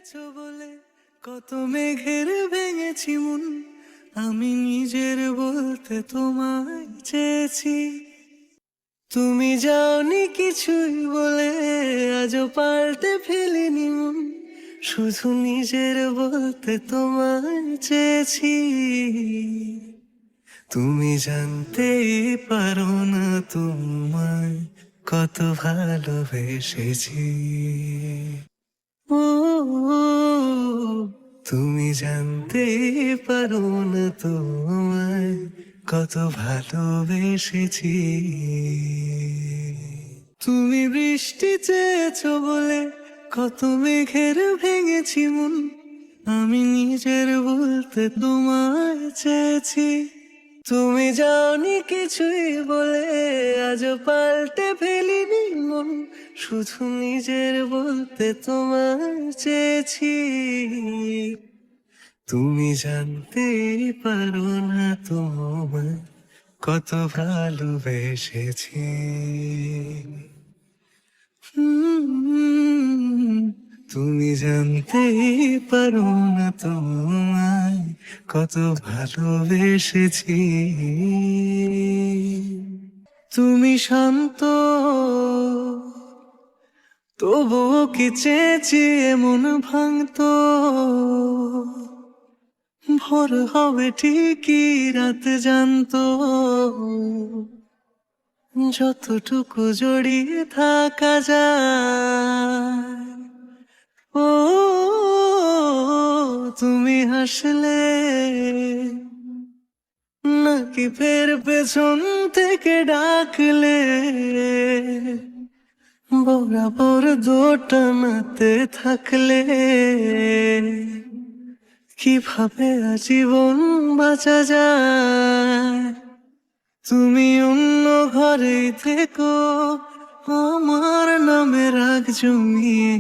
চেয়েছো বলে কত মেঘের ভেঙেছি মন, আমি নিজের বলতে তোমায় চেয়েছি। তুমি যাওনি কিছুই বলে আজও পাল্টে ফেলিনি মন, শুধু নিজের বলতে তোমায় চেয়েছি। তুমি জানতেই পারো না তোমায় কত ভালোবেসেছি। ও, তুমি জানতেই পারো না তোমায় কত ভালোবেসেছি। তুমি বৃষ্টি চেয়েছো বলে কত মেঘের ভেঙেছি মন, আমি নিজের বলতে তোমায় চেয়েছি। তুমি যাওনি কিছুই বলে আজও পাল্টে ফেলিনি মন, শুধু নিজের বলতে তোমায় চেয়েছি। তুমি জানতেই পারো না তোমায় কত ভালোবেসেছি। তুমি জানতেই পারো না তোমায় কত ভালোবেসেছি। তুমি শান্ত তবুও কি চেয়েছি এমন ভাঙতো, ভোর হবে ঠিকই রাত জানতো, যতটুকু জড়িয়ে থাকা যায়। ও, তুমি হাসলে নাকি ফের পেছন থেকে ডাকলে, বরাবর দোটানাতে থাকলে কিভাবে আজীবন বাঁচা যায়। তুমি অন্য ঘরে থেকো, আমার নামে রাগ জমিয়ে